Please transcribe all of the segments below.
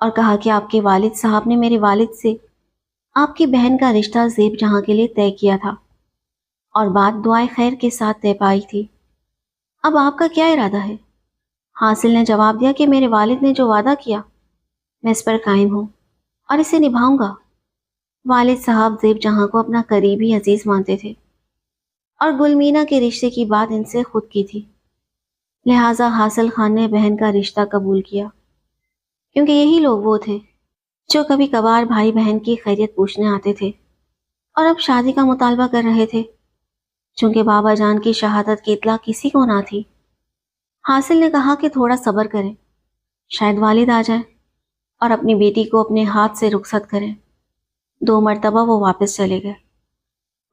اور کہا کہ آپ کے والد صاحب نے میرے والد سے آپ کی بہن کا رشتہ زیب جہاں کے لیے طے کیا تھا اور بات دعائے خیر کے ساتھ طے پائی تھی۔ اب آپ کا کیا ارادہ ہے؟ حاصل نے جواب دیا کہ میرے والد نے جو وعدہ کیا میں اس پر قائم ہوں اور اسے نبھاؤں گا۔ والد صاحب زیب جہاں کو اپنا قریبی عزیز مانتے تھے اور گلمینا کے رشتے کی بات ان سے خود کی تھی، لہٰذا حاصل خان نے بہن کا رشتہ قبول کیا، کیونکہ یہی لوگ وہ تھے جو کبھی کبھار بھائی بہن کی خیریت پوچھنے آتے تھے اور اب شادی کا مطالبہ کر رہے تھے۔ چونکہ بابا جان کی شہادت کی اطلاع کسی کو نہ تھی، حاصل نے کہا کہ تھوڑا صبر کریں، شاید والد آ جائیں اور اپنی بیٹی کو اپنے ہاتھ سے رخصت کریں۔ 2 مرتبہ وہ واپس چلے گئے،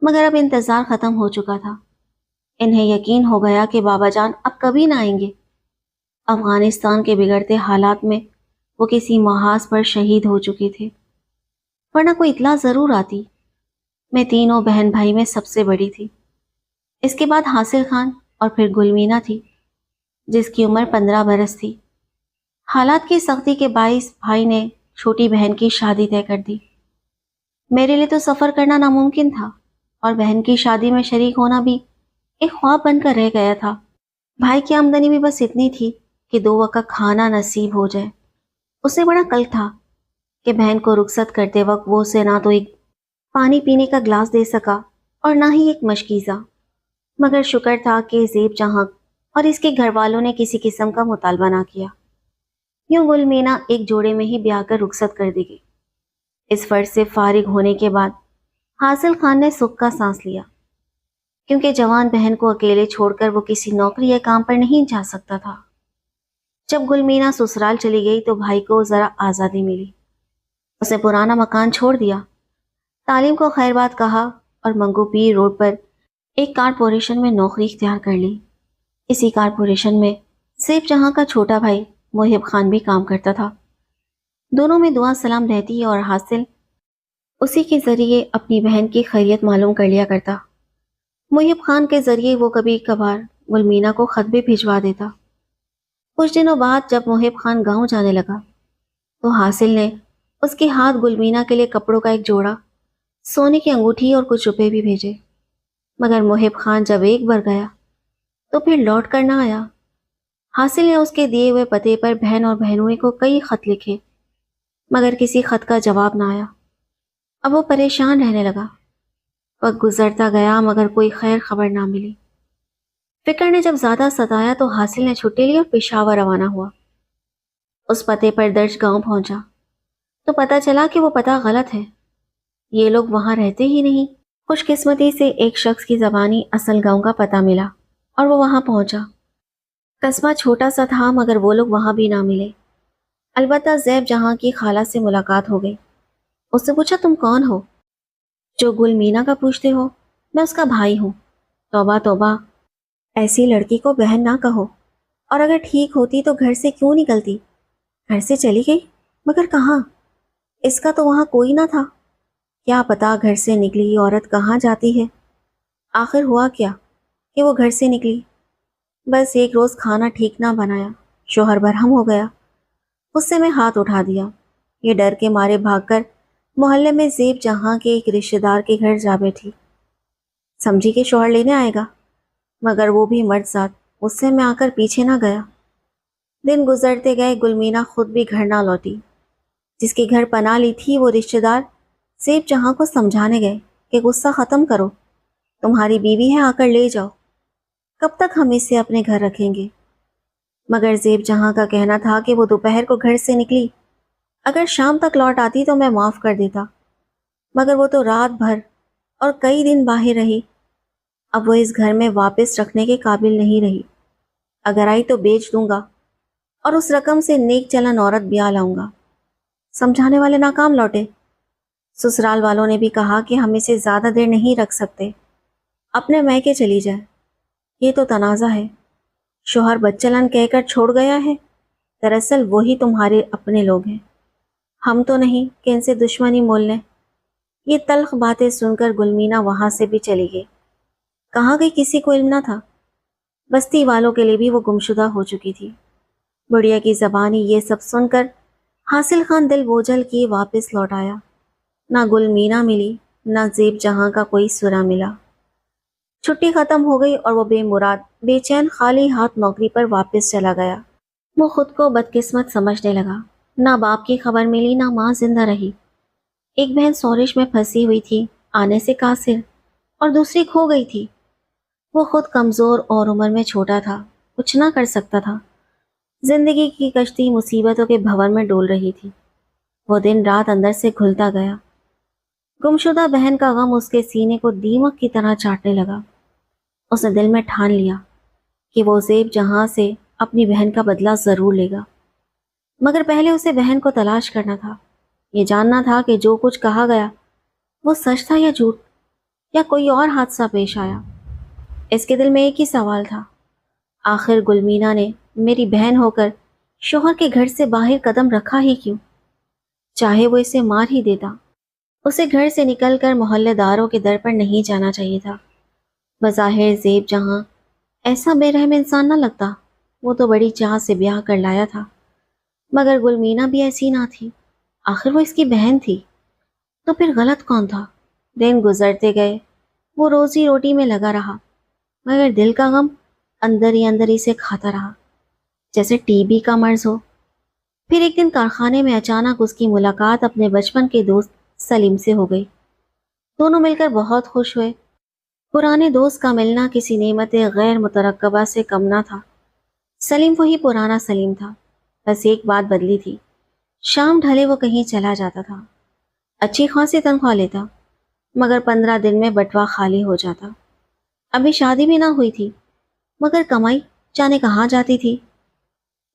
مگر اب انتظار ختم ہو چکا تھا۔ انہیں یقین ہو گیا کہ بابا جان اب کبھی نہ آئیں گے۔ افغانستان کے بگڑتے حالات میں وہ کسی محاذ پر شہید ہو چکے تھے، ورنہ کوئی اطلاع ضرور آتی۔ میں تینوں بہن بھائی میں سب سے بڑی تھی، اس کے بعد حاصل خان اور پھر گلمینا تھی جس کی عمر 15 برس تھی۔ حالات کی سختی کے باعث بھائی نے چھوٹی بہن کی شادی طے کر دی۔ میرے لیے تو سفر کرنا ناممکن تھا اور بہن کی شادی میں شریک ہونا بھی ایک خواب بن کر رہ گیا تھا۔ بھائی کی آمدنی بھی بس اتنی تھی کہ 2 وقت کھانا نصیب ہو جائے۔ اسے بڑا قلق تھا کہ بہن کو رخصت کرتے وقت وہ اسے نہ تو ایک پانی پینے کا گلاس دے سکا اور نہ ہی ایک مشکیزہ، مگر شکر تھا کہ زیب جہاں اور اس کے گھر والوں نے کسی قسم کا مطالبہ نہ کیا۔ یوں گلمینا ایک جوڑے میں ہی بیاہ کر رخصت کر دی گئی۔ اس فرض سے فارغ ہونے کے بعد حاصل خان نے سکھ کا سانس لیا، کیونکہ جوان بہن کو اکیلے چھوڑ کر وہ کسی نوکری یا کام پر نہیں جا سکتا تھا۔ جب گلمینا سسرال چلی گئی تو بھائی کو ذرا آزادی ملی۔ اس نے پرانا مکان چھوڑ دیا، تعلیم کو خیر بات کہا اور منگو پیر روڈ پر ایک کارپوریشن میں نوکری اختیار کر لی۔ اسی کارپوریشن میں زیب جہاں کا چھوٹا بھائی محب خان بھی کام کرتا تھا۔ دونوں میں دعا سلام رہتی اور حاصل اسی کے ذریعے اپنی بہن کی خیریت معلوم کر لیا کرتا۔ محب خان کے ذریعے وہ کبھی کبھار گلمینا کو خط بھی بھجوا دیتا۔ کچھ دنوں بعد جب محب خان گاؤں جانے لگا تو حاصل نے اس کے ہاتھ گلمینا کے لیے کپڑوں کا ایک جوڑا، سونے کی انگوٹھی اور کچھ روپے بھی بھیجے، مگر محب خان جب ایک بار گیا تو پھر لوٹ کر نہ آیا۔ حاصل نے اس کے دیے ہوئے پتے پر بہن اور بہنوئی کو کئی خط لکھے، مگر کسی خط کا جواب نہ آیا۔ اب وہ پریشان رہنے لگا۔ وقت گزرتا گیا مگر کوئی خیر خبر نہ ملی۔ فکر نے جب زیادہ ستایا تو حاصل نے چھٹی لی اور پشاور روانہ ہوا۔ اس پتے پر درج گاؤں پہنچا تو پتہ چلا کہ وہ پتہ غلط ہے، یہ لوگ وہاں رہتے ہی نہیں۔ خوش قسمتی سے ایک شخص کی زبانی اصل گاؤں کا پتہ ملا اور وہ وہاں پہنچا۔ قصبہ چھوٹا سا تھا مگر وہ لوگ وہاں بھی نہ ملے۔ البتہ زیب جہاں کی خالہ سے ملاقات ہو گئی۔ اس سے پوچھا تم کون ہو؟ جو گلمینا کا پوچھتے ہو، میں اس کا بھائی ہوں۔ توبہ توبہ، ایسی لڑکی کو بہن نہ کہو، اور اگر ٹھیک ہوتی تو گھر سے کیوں نکلتی؟ گھر سے چلی گئی، مگر کہاں؟ اس کا تو وہاں کوئی نہ تھا، کیا پتا گھر سے نکلی عورت کہاں جاتی ہے۔ آخر ہوا کیا کہ وہ گھر سے نکلی، بس ایک روز کھانا ٹھیک نہ بنایا، شوہر برہم ہو گیا، اس سے میں ہاتھ اٹھا دیا۔ یہ ڈر کے مارے بھاگ کر محلے میں زیب جہاں کے ایک رشتہ دار کے گھر جا بیٹھی، سمجھی کہ شوہر لینے آئے گا، مگر وہ بھی مرد ذات اس سے میں آ کر پیچھے نہ گیا۔ دن گزرتے گئے، گلمینا خود بھی گھر نہ لوٹی۔ جس کے گھر پناہ لی تھی وہ رشتہ دار زیب جہاں کو سمجھانے گئے کہ غصہ ختم کرو، تمہاری بیوی ہے، آ کر لے جاؤ، کب تک ہم اسے اپنے گھر رکھیں گے؟ مگر زیب جہاں کا کہنا تھا کہ وہ دوپہر کو گھر سے نکلی، اگر شام تک لوٹ آتی تو میں معاف کر دیتا، مگر وہ تو رات بھر اور کئی دن باہر رہی، اب وہ اس گھر میں واپس رکھنے کے قابل نہیں رہی، اگر آئی تو بیچ دوں گا اور اس رقم سے نیک چلن عورت بیاہ لاؤں گا۔ سمجھانے والے ناکام لوٹے۔ سسرال والوں نے بھی کہا کہ ہم اسے زیادہ دیر نہیں رکھ سکتے، اپنے میکے چلی جائے، یہ تو تنازع ہے، شوہر بدچلن کہہ کر چھوڑ گیا ہے، دراصل وہی تمہارے اپنے لوگ ہیں، ہم تو نہیں کہ ان سے دشمنی مول لیں۔ یہ تلخ باتیں سن کر گلمینا وہاں سے بھی چلی گئی۔ کہاں گئی کسی کو علم نہ تھا، بستی والوں کے لیے بھی وہ گمشدہ ہو چکی تھی۔ بڑھیا کی زبانی یہ سب سن کر حاصل خان دل بوجھل کیے واپس لوٹ آیا۔ نہ گل مینا ملی، نہ زیب جہاں کا کوئی سرا ملا۔ چھٹی ختم ہو گئی اور وہ بے مراد بے چین خالی ہاتھ نوکری پر واپس چلا گیا۔ وہ خود کو بدقسمت سمجھنے لگا۔ نہ باپ کی خبر ملی، نہ ماں زندہ رہی۔ ایک بہن سورش میں پھنسی ہوئی تھی آنے سے قاصر، اور دوسری کھو گئی تھی۔ وہ خود کمزور اور عمر میں چھوٹا تھا، کچھ نہ کر سکتا تھا۔ زندگی کی کشتی مصیبتوں کے بھنور میں ڈول رہی تھی۔ وہ دن رات اندر سے گھلتا گیا۔ گمشدہ بہن کا غم اس کے سینے کو دیمک کی طرح چاٹنے لگا۔ اس نے دل میں ٹھان لیا کہ وہ زیب جہاں سے اپنی بہن کا بدلہ ضرور لے گا، مگر پہلے اسے بہن کو تلاش کرنا تھا۔ یہ جاننا تھا کہ جو کچھ کہا گیا وہ سچ تھا یا جھوٹ، یا کوئی اور حادثہ پیش آیا۔ اس کے دل میں ایک ہی سوال تھا، آخر گلمینا نے میری بہن ہو کر شوہر کے گھر سے باہر قدم رکھا ہی کیوں؟ چاہے وہ اسے مار ہی دیتا، اسے گھر سے نکل کر محلے داروں کے در پر نہیں جانا چاہیے تھا۔ بظاہر زیب جہاں ایسا بے رحم انسان نہ لگتا، وہ تو بڑی چاہ سے بیاہ کر لایا تھا، مگر گلمینا بھی ایسی نہ تھی۔ آخر وہ اس کی بہن تھی، تو پھر غلط کون تھا؟ دن گزرتے گئے، وہ روزی روٹی میں لگا رہا، مگر دل کا غم اندر ہی سے کھاتا رہا، جیسے ٹی بی کا مرض ہو۔ پھر ایک دن کارخانے میں اچانک اس کی ملاقات اپنے بچپن کے دوست سلیم سے ہو گئی۔ دونوں مل کر بہت خوش ہوئے۔ پرانے دوست کا ملنا کسی نعمت غیر مترقبہ سے کم نہ تھا۔ سلیم وہی پرانا سلیم تھا، بس ایک بات بدلی تھی، شام ڈھلے وہ کہیں چلا جاتا تھا۔ اچھی خاصی تنخواہ لیتا، مگر 15 دن میں بٹوا خالی ہو جاتا۔ ابھی شادی بھی نہ ہوئی تھی، مگر کمائی جانے کہاں جاتی تھی۔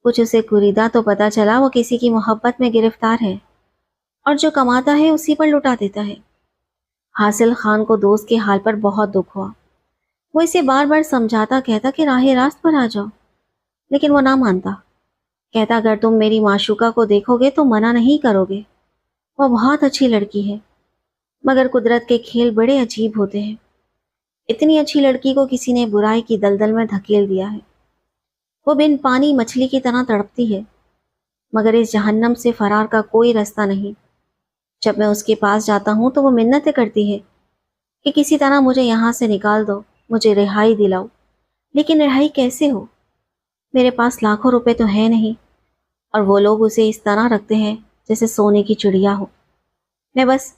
کچھ اسے کریدا تو پتا چلا وہ کسی کی محبت میں گرفتار ہے، اور جو کماتا ہے اسی پر لٹا دیتا ہے۔ حاصل خان کو دوست کے حال پر بہت دکھ ہوا۔ وہ اسے بار بار سمجھاتا، کہتا کہ راہ راست پر آ جاؤ، لیکن وہ نہ مانتا۔ کہتا اگر تم میری معشوقہ کو دیکھو گے تو منع نہیں کرو گے، وہ بہت اچھی لڑکی ہے، مگر قدرت کے کھیل بڑے عجیب ہوتے ہیں۔ اتنی اچھی لڑکی کو کسی نے برائی کی دلدل میں دھکیل دیا ہے۔ وہ بن پانی مچھلی کی طرح تڑپتی ہے، مگر اس جہنم سے فرار کا کوئی راستہ نہیں۔ جب میں اس کے پاس جاتا ہوں تو وہ منتیں کرتی ہے کہ کسی طرح مجھے یہاں سے نکال دو، مجھے رہائی دلاؤ۔ لیکن رہائی کیسے ہو؟ میرے پاس لاکھوں روپے تو ہے نہیں، اور وہ لوگ اسے اس طرح رکھتے ہیں جیسے سونے کی چڑیا ہو۔ میں بس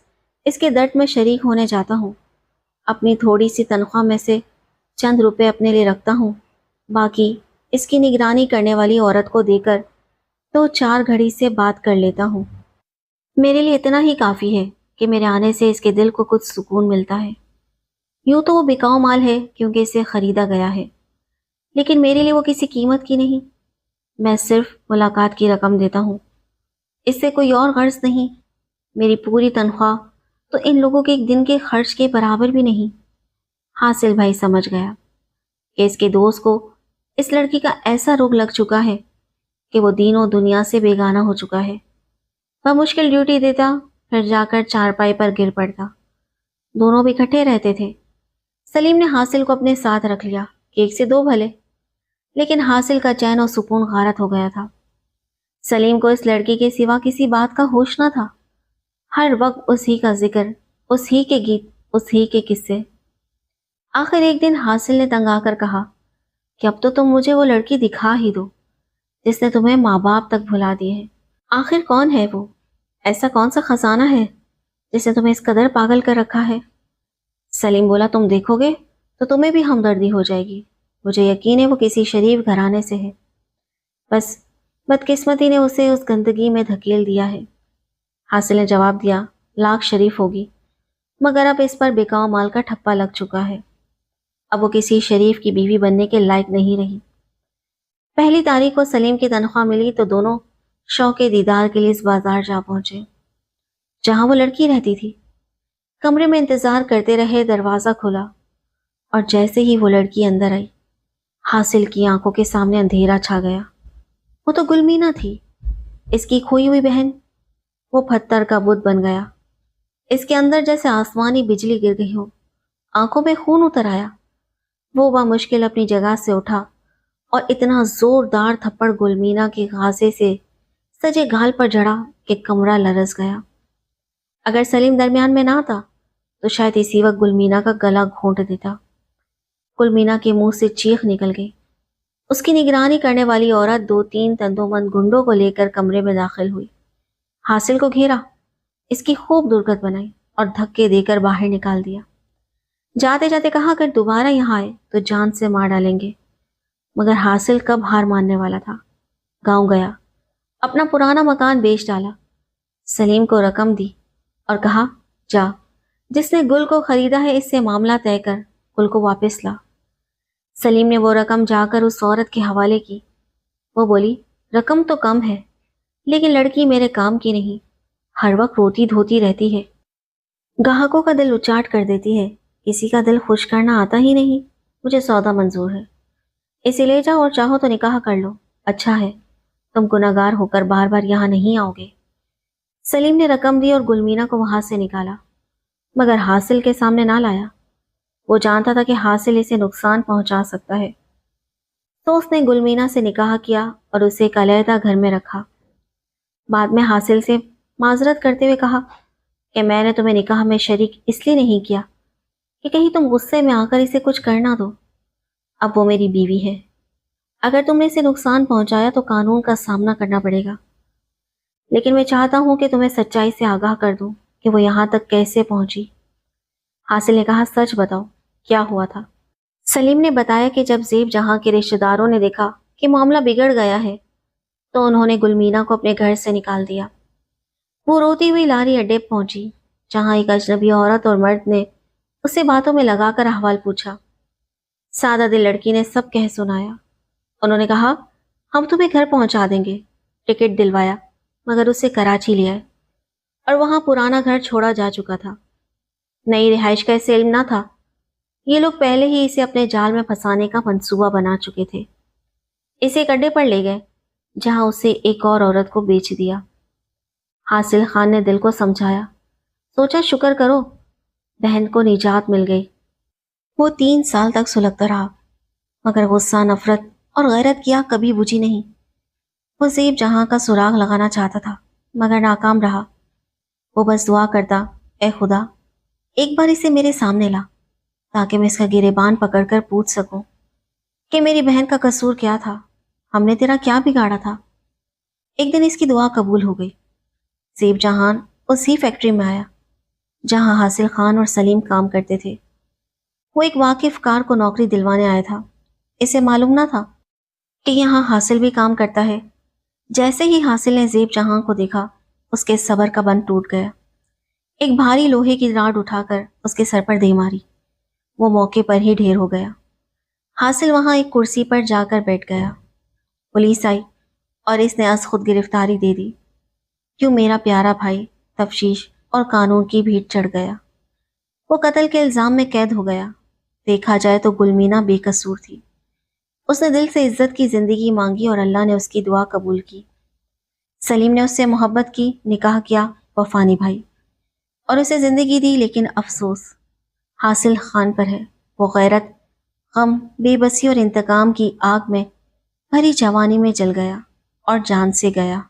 اس کے درد میں شریک ہونے جاتا ہوں۔ اپنی تھوڑی سی تنخواہ میں سے چند روپے اپنے لیے رکھتا ہوں، باقی اس کی نگرانی کرنے والی عورت کو دے کر 2-4 گھڑی سے بات کر لیتا ہوں۔ میرے لیے اتنا ہی کافی ہے کہ میرے آنے سے اس کے دل کو کچھ سکون ملتا ہے۔ یوں تو وہ بکاؤ مال ہے کیونکہ اسے خریدا گیا ہے، لیکن میرے لیے وہ کسی قیمت کی نہیں۔ میں صرف ملاقات کی رقم دیتا ہوں، اس سے کوئی اور غرض نہیں۔ میری پوری تنخواہ تو ان لوگوں کے ایک دن کے خرچ کے برابر بھی نہیں۔ حاصل بھائی سمجھ گیا کہ اس کے دوست کو اس لڑکی کا ایسا روگ لگ چکا ہے کہ وہ دین و دنیا سے بیگانہ ہو چکا ہے۔ وہ مشکل ڈیوٹی دیتا، پھر جا کر چارپائی پر گر پڑتا۔ دونوں بھی اکٹھے رہتے تھے۔ سلیم نے حاصل کو اپنے ساتھ رکھ لیا کہ 1 سے 2 بھلے، لیکن حاصل کا چین و سکون غارت ہو گیا تھا۔ سلیم کو اس لڑکی کے سوا کسی بات کا ہوش نہ تھا۔ ہر وقت اس ہی کا ذکر، اس ہی کے گیت، اس ہی کے قصے۔ آخر ایک دن حاصل نے تنگ آ کر کہا کہ اب تو تم مجھے وہ لڑکی دکھا ہی دو جس نے تمہیں ماں باپ تک بھلا دیے ہیں۔ آخر کون ہے وہ؟ ایسا کون سا خزانہ ہے جس نے تمہیں اس قدر پاگل کر رکھا ہے؟ سلیم بولا تم دیکھو گے تو تمہیں بھی ہمدردی ہو جائے گی۔ مجھے یقین ہے وہ کسی شریف گھرانے سے ہے، بس بدقسمتی نے اسے اس گندگی میں دھکیل دیا ہے۔ حاصل نے جواب دیا لاکھ شریف ہوگی، مگر اب اس پر بکاؤ مال کا ٹھپا لگ چکا ہے۔ اب وہ کسی شریف کی بیوی بننے کے لائق نہیں رہی۔ 1 تاریخ کو سلیم کی تنخواہ ملی تو دونوں شوق دیدار کے لیے اس بازار جا پہنچے جہاں وہ لڑکی رہتی تھی۔ کمرے میں انتظار کرتے رہے، دروازہ کھلا اور جیسے ہی وہ لڑکی اندر آئی، حاصل کی آنکھوں کے سامنے اندھیرا چھا گیا۔ وہ تو گلمینا تھی، اس کی کھوئی ہوئی بہن۔ وہ پتھر کا بت بن گیا، اس کے اندر جیسے آسمانی بجلی گر گئی ہو، آنکھوں میں خون اتر آیا۔ وہ بمشکل اپنی جگہ سے اٹھا اور اتنا زوردار تھپڑ گلمینا کے غازے سے سجے گھال پر جڑا کہ کمرہ لرز گیا۔ اگر سلیم درمیان میں نہ آتا تو شاید اسی وقت گلمینا کا گلا گھونٹ دیتا۔ گلمینا کے منہ سے چیخ نکل گئی۔ اس کی نگرانی کرنے والی عورت 2-3 تندومند گنڈوں کو لے کر کمرے میں داخل ہوئی، حاصل کو گھیرا، اس کی خوب درگت بنائی اور دھکے دے کر باہر نکال دیا۔ جاتے جاتے کہا اگر دوبارہ یہاں آئے تو جان سے مار ڈالیں گے۔ مگر حاصل کب ہار ماننے والا تھا۔ گاؤں گیا، اپنا پرانا مکان بیچ ڈالا، سلیم کو رقم دی اور کہا جا، جس نے گل کو خریدا ہے اس سے معاملہ طے کر گل کو واپس لا۔ سلیم نے وہ رقم جا کر اس عورت کے حوالے کی۔ وہ بولی رقم تو کم ہے لیکن لڑکی میرے کام کی نہیں، ہر وقت روتی دھوتی رہتی ہے، گاہکوں کا دل اچاٹ کر دیتی ہے، کسی کا دل خوش کرنا آتا ہی نہیں، مجھے سودا منظور ہے، اسے لے جاؤ اور چاہو تو نکاح کر لو، اچھا ہے تم گناہگار ہو کر بار بار یہاں نہیں آؤ گے۔ سلیم نے رقم دی اور گلمینا کو وہاں سے نکالا، مگر حاصل کے سامنے نہ لایا۔ وہ جانتا تھا کہ حاصل اسے نقصان پہنچا سکتا ہے، تو اس نے گلمینا سے نکاح کیا اور اسے ایک علیحدہ گھر میں رکھا۔ بعد میں حاصل سے معذرت کرتے ہوئے کہا کہ میں نے تمہیں نکاح میں شریک اس لیے نہیں کیا کہ کہیں تم غصے میں آ کر اسے کچھ کر نہ دو۔ اب وہ میری بیوی ہے، اگر تم نے اسے نقصان پہنچایا تو قانون کا سامنا کرنا پڑے گا، لیکن میں چاہتا ہوں کہ تمہیں سچائی سے آگاہ کر دوں کہ وہ یہاں تک کیسے پہنچی۔ حاصل نے کہا سچ بتاؤ کیا ہوا تھا۔ سلیم نے بتایا کہ جب زیب جہاں کے رشتہ داروں نے دیکھا کہ معاملہ بگڑ گیا ہے تو انہوں نے گلمینا کو اپنے گھر سے نکال دیا۔ وہ روتی ہوئی لاری اڈے پہنچی جہاں ایک اجنبی عورت اور مرد نے اسے باتوں میں لگا کر احوال پوچھا۔ سادہ دل لڑکی نے سب کہہ سنایا۔ انہوں نے کہا ہم تمہیں گھر پہنچا دیں گے، ٹکٹ دلوایا مگر اسے کراچی لے آئے اور وہاں پرانا گھر چھوڑا جا چکا تھا، نئی رہائش کا اسے علم نہ تھا، یہ لوگ پہلے ہی اسے اپنے جال میں پھنسانے کا منصوبہ بنا چکے تھے۔ اسے ایک اڈے پر لے گئے جہاں اسے ایک اور عورت کو بیچ دیا۔ حاصل خان نے دل کو سمجھایا، سوچا شکر کرو بہن کو نجات مل گئی۔ وہ 3 سال تک سلگتا رہا مگر غصہ، نفرت اور غیرت کی آگ کبھی بجھی نہیں۔ وہ زیب جہاں کا سراغ لگانا چاہتا تھا مگر ناکام رہا۔ وہ بس دعا کرتا، اے خدا ایک بار اسے میرے سامنے لا تاکہ میں اس کا گریبان پکڑ کر پوچھ سکوں کہ میری بہن کا قصور کیا تھا، ہم نے تیرا کیا بگاڑا تھا۔ ایک دن اس کی دعا قبول ہو گئی۔ زیب جہان اسی فیکٹری میں آیا جہاں حاصل خان اور سلیم کام کرتے تھے۔ وہ ایک واقف کار کو نوکری دلوانے آیا تھا، اسے معلوم نہ تھا کہ یہاں حاصل بھی کام کرتا ہے۔ جیسے ہی حاصل نے زیب جہاں کو دیکھا اس کے صبر کا بند ٹوٹ گیا، ایک بھاری لوہے کی راڈ اٹھا کر اس کے سر پر دے ماری، وہ موقع پر ہی ڈھیر ہو گیا۔ حاصل وہاں ایک کرسی پر جا کر بیٹھ گیا۔ پولیس آئی اور اس نے از خود گرفتاری دے دی۔ کیوں میرا پیارا بھائی تفتیش اور قانون کی بھیٹ چڑھ گیا۔ وہ قتل کے الزام میں قید ہو گیا۔ دیکھا جائے تو گلمینا بے قصور تھی، اس نے دل سے عزت کی زندگی مانگی اور اللہ نے اس کی دعا قبول کی۔ سلیم نے اس سے محبت کی، نکاح کیا، وفا نبھائی اور اسے زندگی دی، لیکن افسوس حاصل خان پر ہے۔ وہ غیرت، غم، بے بسی اور انتقام کی آگ میں بھری جوانی میں جل گیا اور جان سے گیا۔